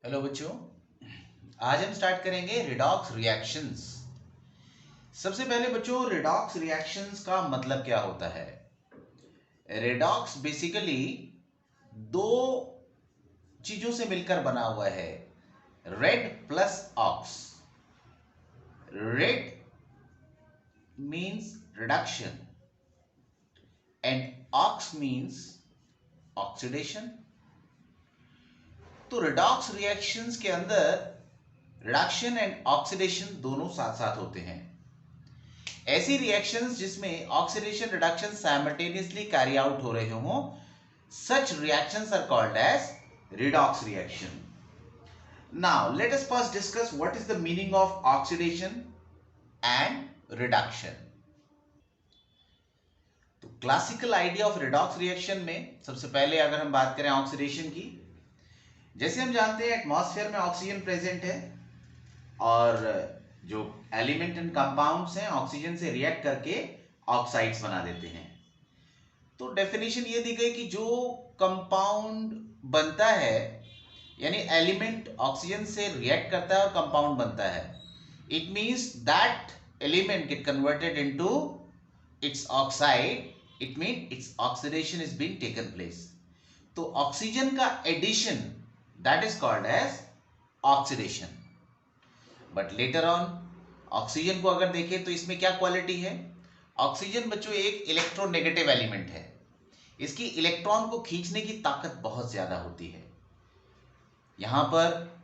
Hello बच्चों, आज हम स्टार्ट करेंगे रिडॉक्स रिएक्शंस। सबसे पहले बच्चों, रिडॉक्स रिएक्शंस का मतलब क्या होता है? रिडॉक्स बेसिकली दो चीजों से मिलकर बना हुआ है, red plus ox. Red means reduction and ox means oxidation. तो रिडॉक्स रिएक्शंस के अंदर रिडक्शन एंड ऑक्सीडेशन दोनों साथ साथ होते हैं। ऐसी रिएक्शंस जिसमें oxidation reduction simultaneously carry out हो रहे हों, such reactions are called as redox reaction. Now let us first discuss what is the meaning of oxidation and reduction. तो classical idea of redox reaction में सबसे पहले अगर हम बात करें ऑक्सीडेशन की, जैसे हम जानते हैं एटमॉस्फेयर में ऑक्सीजन प्रेजेंट है और जो एलिमेंट एंड कंपाउंड्स हैं ऑक्सीजन से रिएक्ट करके ऑक्साइड्स बना देते हैं। तो डेफिनेशन ये दी गई कि जो कंपाउंड बनता है, यानी एलिमेंट ऑक्सीजन से रिएक्ट करता है और कंपाउंड बनता है, it means that element get converted into its oxide, it mean its oxidation is being taken place. तो ऑक्सीजन का addition that is called as oxidation. But later on oxygen को अगर देखें तो इसमें क्या क्वालिटी है? ऑक्सीजन बच्चों एक इलेक्ट्रोनेगेटिव एलिमेंट है। इसकी इलेक्ट्रॉन को खींचने की ताकत बहुत ज्यादा होती है। यहां पर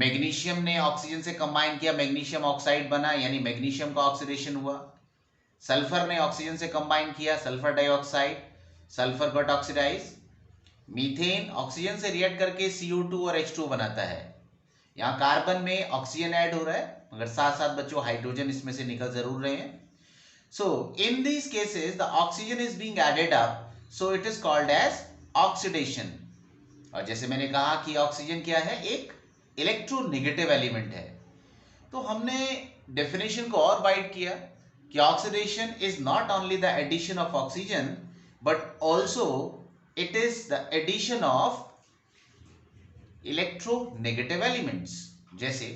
मैग्नीशियम ने ऑक्सीजन से कंबाइन किया, मैग्नीशियम ऑक्साइड बना, यानी मैग्नीशियम का ऑक्सीडेशन हुआ। सल्फर ने ऑक्सीजन से कंबाइन किया, sulphur dioxide, sulphur got oxidise. Methane oxygen से रिएक्ट करके CO2 और H2 बनाता है। यहां कार्बन में ऑक्सीजन ऐड हो रहा है, मगर साथ साथ बच्चों हाइड्रोजन इसमें से निकल जरूर रहे हैं। So in these cases the oxygen is being added up, so it is called as oxidation. और जैसे मैंने कहा कि ऑक्सीजन क्या है, एक इलेक्ट्रोनेगेटिव एलिमेंट है। तो हमने डेफिनेशन को और वाइड किया कि oxidation is not only the addition of oxygen but also it is the addition of electronegative elements. जैसे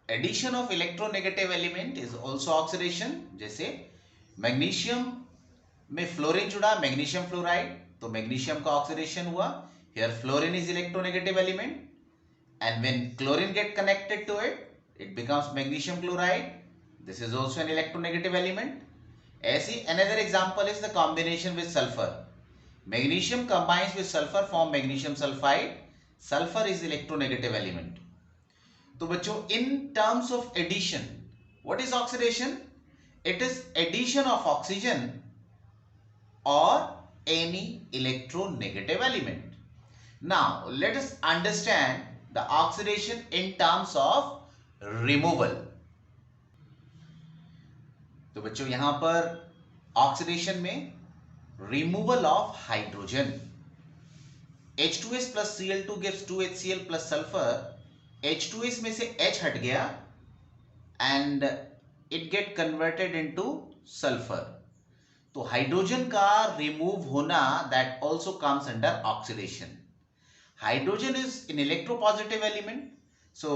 addition of electronegative element is also oxidation. जैसे मैग्नीशियम में फ्लोरीन जुड़ा, मैग्नीशियम फ्लोराइड, तो मैग्नीशियम का ऑक्सीडेशन हुआ। Here fluorine is electronegative element and when chlorine get connected to it becomes magnesium chloride. This is also an electronegative element. ऐसी another example is the combination with sulfur. Magnesium combines with sulfur form magnesium sulfide. Sulfur is electronegative element. तो बच्चों in terms of addition, what is oxidation? It is addition of oxygen or any electronegative element. Now let us understand the oxidation in terms of removal. तो बच्चों यहां पर oxidation में removal of hydrogen, H2S plus Cl2 gives 2HCl plus sulfur. H2S में से H हट गया and it get converted into sulfur. तो हाइड्रोजन का रिमूव होना that also comes under oxidation. Hydrogen is an electropositive element, so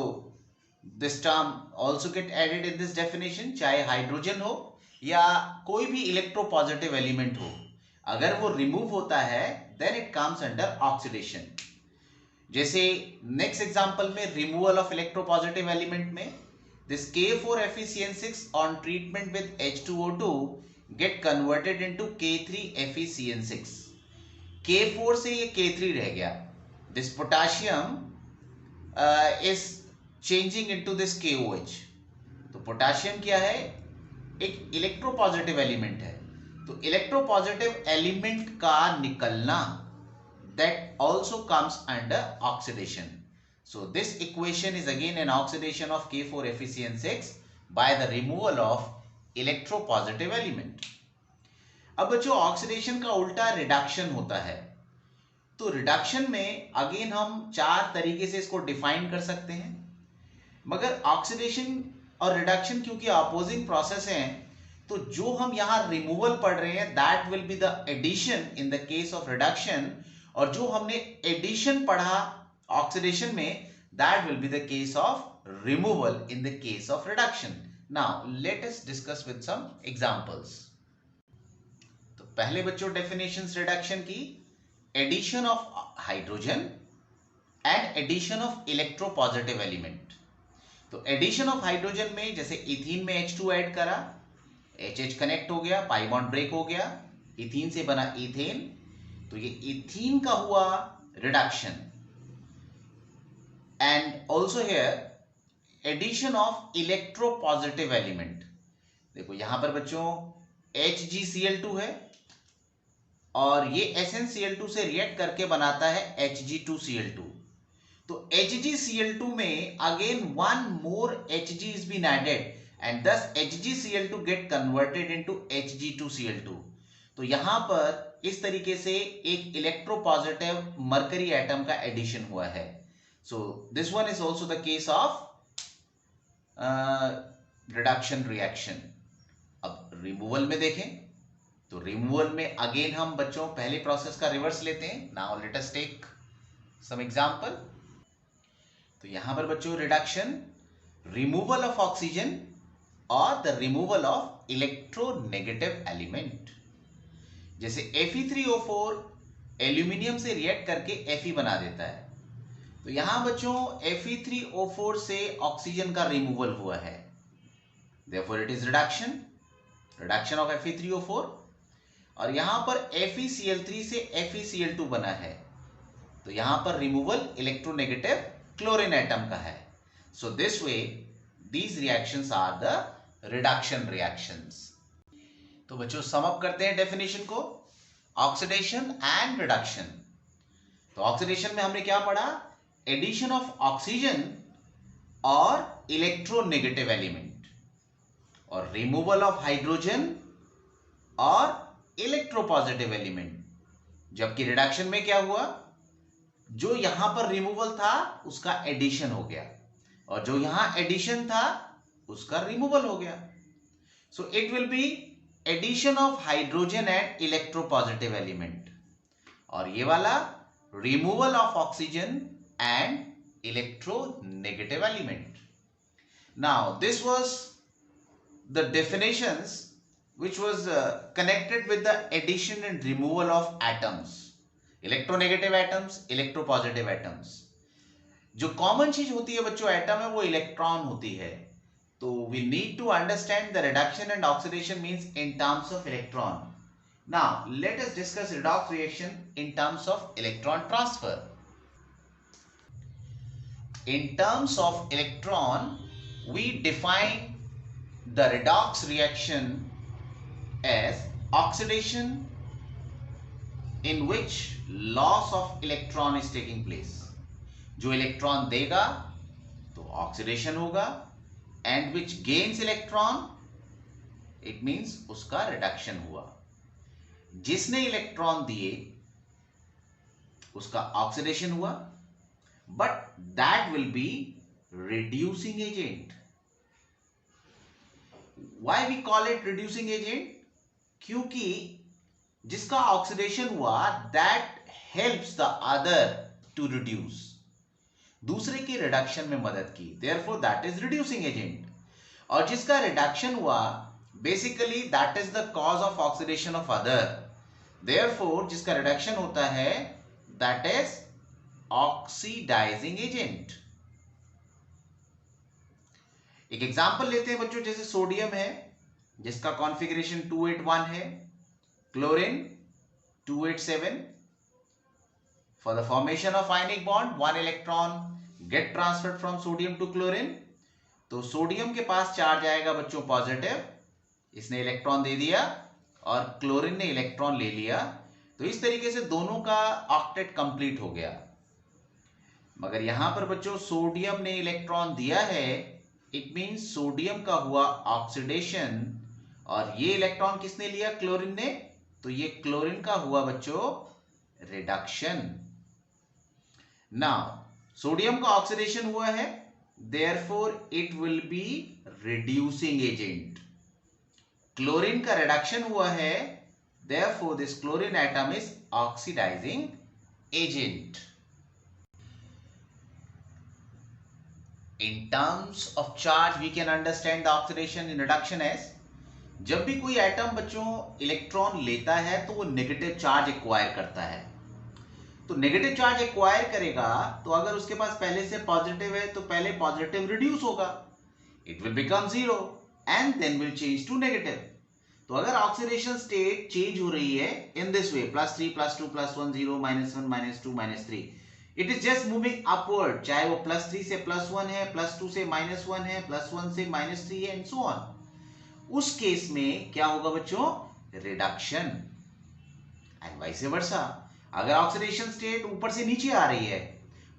this term also get added in this definition. चाहे hydrogen हो या कोई भी इलेक्ट्रोपॉजिटिव एलिमेंट हो, अगर वो रिमूव होता है then it comes under oxidation. जैसे नेक्स्ट एग्जांपल में रिमूवल ऑफ इलेक्ट्रोपॉजिटिव एलिमेंट में this K4FeCN6 on treatment with H2O2 get converted into K3FeCN6. K4 से ये K3 रह गया. This potassium is changing into this KOH. तो पोटाशियम क्या है? एक इलेक्ट्रोपॉजिटिव एलिमेंट है। तो इलेक्ट्रोपॉजिटिव एलिमेंट का निकलना that also comes under oxidation. So this equation is again an oxidation of K4FeCN6 by the removal of electropositive element. अब बच्चों ऑक्सीडेशन का उल्टा रिडक्शन होता है। तो रिडक्शन में अगेन हम चार तरीके से इसको डिफाइन कर सकते हैं, मगर ऑक्सीडेशन और रिडक्शन क्योंकि अपोजिंग प्रोसेस हैं, तो जो हम यहां रिमूवल पढ़ रहे हैं that will be the addition in the case of reduction, और जो हमने एडिशन पढ़ा ऑक्सीडेशन में, that will be the case of removal in the case of reduction. Now let us discuss with some examples. तो पहले बच्चों definitions reduction की, addition of hydrogen and addition of electropositive element. तो addition of hydrogen में जैसे ethene में H2 add करा, HH connect हो गया, पाई बॉन्ड ब्रेक हो गया, इथीन से बना इथेन, तो ये इथीन का हुआ reduction. And also here addition of electropositive element. देखो यहां पर बच्चों HgCl2 है और ये SnCl2 से रिएक्ट करके बनाता है Hg2Cl2. तो HgCl2 में again one more Hg is been added and thus HgCl2 get converted into Hg2Cl2. तो यहां पर इस तरीके से एक इलेक्ट्रोपॉजिटिव मरकरी एटम का एडिशन हुआ है. So this one is also the case of reduction reaction. अब रिमूवल में देखें तो रिमूवल में अगेन हम बच्चों पहले प्रोसेस का रिवर्स लेते हैं. Now let us take some example. तो यहां पर बच्चों रिडक्शन, रिमूवल ऑफ ऑक्सीजन और the removal of electronegative element. जैसे Fe3O4 एल्यूमिनियम से रिएक्ट करके Fe बना देता है. तो यहां बच्चों Fe3O4 से ऑक्सीजन का रिमूवल हुआ है, therefore it is reduction of Fe3O4. और यहां पर FeCl3 से FeCl2 बना है, तो यहां पर रिमूवल इलेक्ट्रोनेगेटिव क्लोरीन एटम का है. So this way these reactions are the reduction reactions. तो बच्चों सम अप करते हैं डेफिनेशन को, ऑक्सीडेशन एंड रिडक्शन. तो ऑक्सीडेशन में हमने क्या पढ़ा, एडिशन ऑफ ऑक्सीजन और इलेक्ट्रोनेगेटिव एलिमेंट, और रिमूवल ऑफ हाइड्रोजन और इलेक्ट्रोपॉजिटिव एलिमेंट. जबकि रिडक्शन में क्या हुआ, जो यहां पर रिमूवल था उसका एडिशन हो गया और जो यहां एडिशन था उसका रिमूवल हो गया. So it will be addition of hydrogen and electropositive element, और ये वाला removal of oxygen and electronegative element. Now this was the definitions which was connected with the addition and removal of atoms, electronegative atoms, electropositive atoms. जो common चीज होती है बच्चों atom में वो इलेक्ट्रॉन होती है. तो we need to understand the reduction and oxidation means in terms of electron. Now let us discuss redox reaction in terms of electron transfer. In terms of electron we define the redox reaction as oxidation in which loss of electron is taking place. जो electron देगा तो oxidation होगा, and which gains electron it means उसका reduction हुआ. जिसने electron दिए उसका oxidation हुआ, but that will be reducing agent. Why we call it reducing agent? क्योंकि जिसका ऑक्सीडेशन हुआ that helps the other to reduce, दूसरे की रिडक्शन में मदद की, therefore that is reducing agent. और जिसका रिडक्शन हुआ basically that is the cause of oxidation of other, therefore जिसका रिडक्शन होता है दैट इज ऑक्सीडाइजिंग एजेंट. एक एग्जांपल लेते हैं बच्चों, जैसे सोडियम है जिसका कॉन्फ़िगरेशन 281 है, chlorine 287. For the formation of ionic bond one electron get transferred from sodium to chlorine. तो सोडियम के पास चार्ज आएगा बच्चों पॉजिटिव, इसने इलेक्ट्रॉन दे दिया, और क्लोरीन ने इलेक्ट्रॉन ले लिया. तो इस तरीके से दोनों का ऑक्टेट कंप्लीट हो गया. मगर यहां पर बच्चों सोडियम ने इलेक्ट्रॉन दिया है, इट मींस सोडियम का हुआ ऑक्सीडेशन, और ये इलेक्ट्रॉन किसने लिया, क्लोरीन ने, तो ये क्लोरीन का हुआ बच्चों रिडक्शन. नाउ सोडियम का ऑक्सीडेशन हुआ है, therefore it will be reducing agent. Chlorine का रिडक्शन हुआ है, therefore this chlorine atom is oxidising agent. In terms of charge, we can understand the oxidation in reduction as जब भी कोई atom बच्चों इलेक्ट्रॉन लेता है तो वो नेगेटिव चार्ज एक्वायर करता है। तो नेगेटिव चार्ज एक्वायर करेगा तो अगर उसके पास पहले से पॉजिटिव है तो पहले पॉजिटिव रिड्यूस होगा, it will become zero and then will change to negative. तो अगर ऑक्सीडेशन स्टेट चेंज हो रही है in this way +3 +2 +1 0 -1 -2 -3, it is just moving upward, चाहे वो +3 से +1 है, +2 से -1 है, +1 से -3 है एंड सो ऑन। उस केस में क्या होगा बच्चों? रिडक्शन। एंड वाइस वर्सा, अगर ऑक्सीडेशन स्टेट ऊपर से नीचे आ रही है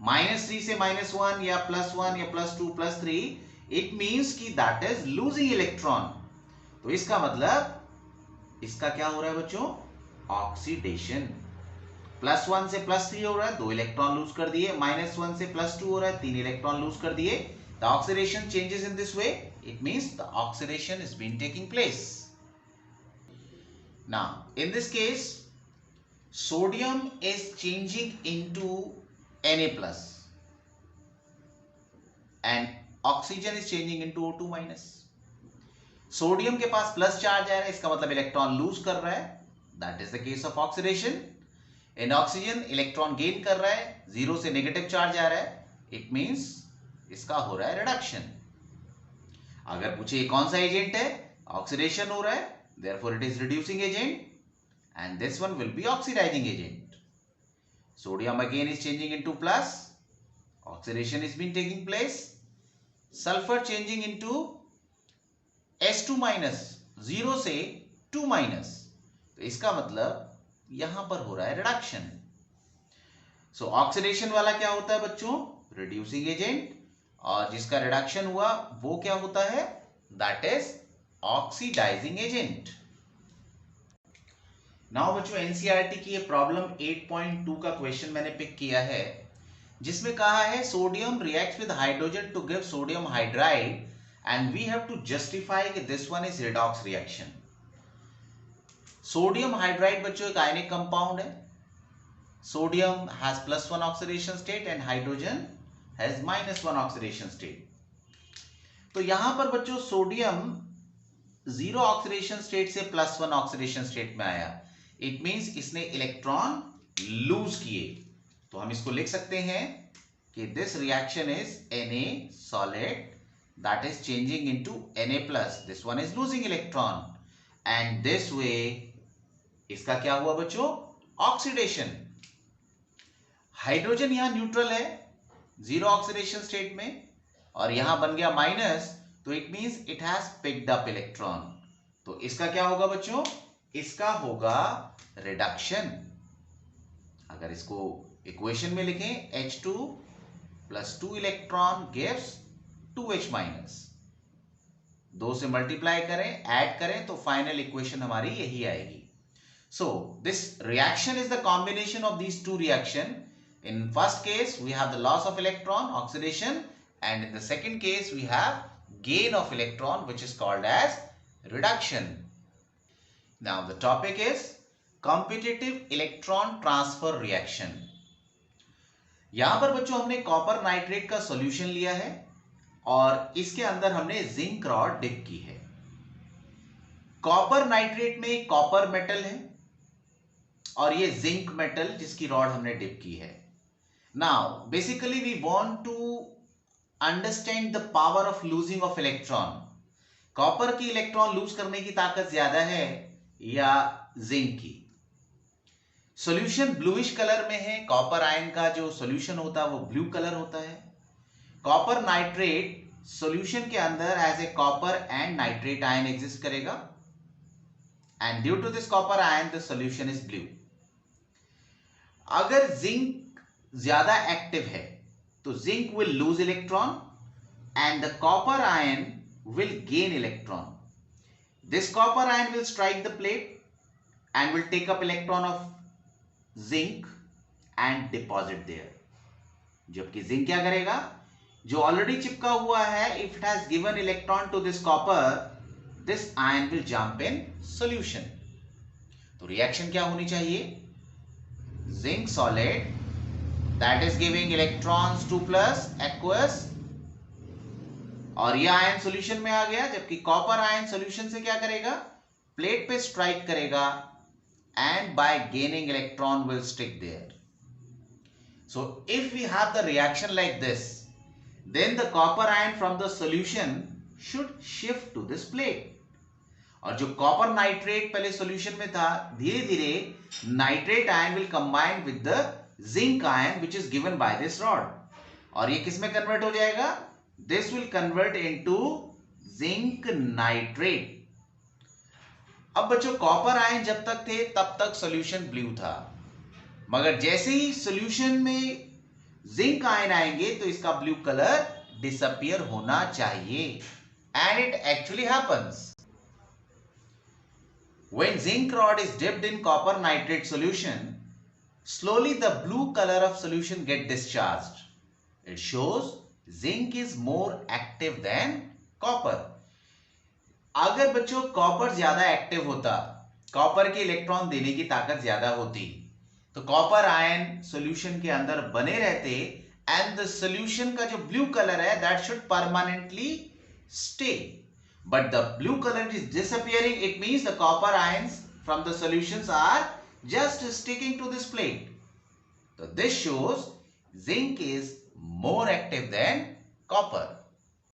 -3 से -1 या +1 या +2 +3, इट मींस कि दैट इज लूजिंग इलेक्ट्रॉन। तो इसका मतलब इसका क्या हो रहा है बच्चों? ऑक्सीडेशन। +1 से +3 हो रहा है, 2 इलेक्ट्रॉन लूज कर दिए, -1 से +2 हो रहा है, 3 इलेक्ट्रॉन लूज कर दिए। The oxidation changes in this way. It means the oxidation is been taking place. Now, in this case, sodium is changing into Na+ and oxygen is changing into O2-। Sodium के पास plus charge आ रहा है, इसका मतलब electron lose कर रहा है, that is the case of oxidation. In oxygen electron gain कर रहा है, 0 से नेगेटिव चार्ज आ रहा है, इट मींस इसका हो रहा है रिडक्शन। अगर पूछे कौन सा एजेंट है, ऑक्सीडेशन हो रहा है, therefore it is reducing agent and this one will be oxidising agent. Sodium again is changing into plus, oxidation is been taking place, sulphur changing into S2-, 0 से 2-। तो इसका मतलब यहां पर हो रहा है रिडक्शन। सो ऑक्सीडेशन वाला क्या होता है बच्चों? रिड्यूसिंग एजेंट, और जिसका रिडक्शन हुआ वो क्या होता है? That is oxidising agent. Now बच्चों, एनसीईआरटी की ये प्रॉब्लम 8.2 का क्वेश्चन मैंने पिक किया है, जिसमें कहा है sodium reacts with hydrogen to give sodium hydride and we have to justify कि this one is redox reaction. Sodium hydride बच्चों एक आयनिक कंपाउंड है। Sodium has +1 oxidation state and hydrogen has -1 oxidation state। तो यहां पर बच्चों sodium 0 oxidation state से +1 oxidation state में आया, इट मींस इसने इलेक्ट्रॉन लूज किए। तो हम इसको लिख सकते हैं कि this reaction is Na solid that is changing into Na+, this one is losing electron and this way इसका क्या हुआ बच्चों? ऑक्सीडेशन। हाइड्रोजन यहां न्यूट्रल है 0 ऑक्सीडेशन स्टेट में, और यहां बन गया माइनस, तो it means it has picked up electron. तो इसका क्या होगा बच्चों? इसका होगा रिडक्शन। अगर इसको इक्वेशन में लिखें, H2 + 2 इलेक्ट्रॉन गिव्स 2H-। 2 से मल्टीप्लाई करें, ऐड करें तो फाइनल इक्वेशन हमारी यही आएगी। So this reaction is the combination of these two reaction. In first case, we have the loss of electron, oxidation, and in the second case, we have gain of electron, which is called as reduction. Now, the topic is competitive electron transfer reaction. यहां पर बच्चों हमने copper nitrate का solution लिया है और इसके अंदर हमने जिंक रॉड डिप की है। कॉपर नाइट्रेट में कॉपर मेटल है और ये जिंक मेटल जिसकी रॉड हमने डिप की है। Now, basically we want to understand the power of losing of electron. Copper की इलेक्ट्रॉन लूज करने की ताकत ज्यादा है या जिंक की? सॉल्यूशन ब्लूइश कलर में है, कॉपर आयन का जो सॉल्यूशन होता है वो ब्लू कलर होता है। कॉपर नाइट्रेट सॉल्यूशन के अंदर as a copper and nitrate ion exist करेगा and due to this copper ion the solution is blue. अगर जिंक ज्यादा एक्टिव है तो zinc will lose electron and the copper ion will gain electron. This copper ion will strike the plate and will take up electron of zinc and deposit there. जबकि zinc क्या करेगा? जो already चिपका हुआ है, if it has given electron to this copper, this ion will jump in solution. तो reaction क्या होनी चाहिए? Zinc solid that is giving electrons 2 plus aqueous, और ये आयन सॉल्यूशन में आ गया, जबकि कॉपर आयन सॉल्यूशन से क्या करेगा, प्लेट पे स्ट्राइक करेगा and by gaining electron will stick there. So if we have the reaction like this, then the copper ion from the solution should shift to this plate. और जो copper nitrate पहले solution में था, धीरे धीरे nitrate ion will combine with the zinc ion which is given by this rod, और ये किस में कन्वर्ट हो जाएगा, this will convert into zinc nitrate. अब बच्चों कॉपर आयन जब तक थे तब तक सॉल्यूशन ब्लू था, मगर जैसे ही सॉल्यूशन में जिंक आयन आएंगे तो इसका ब्लू कलर डिसअपियर होना चाहिए, and it actually happens. When zinc rod is dipped in copper nitrate solution, slowly the blue color of solution get discharged. It shows zinc is more active than copper. अगर बच्चों copper ज्यादा active होता, copper के electron देने की ताकत ज्यादा होती, तो कॉपर आयन सॉल्यूशन के अंदर बने रहते, एंड द सॉल्यूशन का जो ब्लू कलर है that should permanently stay, but the blue colour is disappearing, it means the copper ions from the solutions are just sticking to this plate. तो this shows zinc is more active than copper.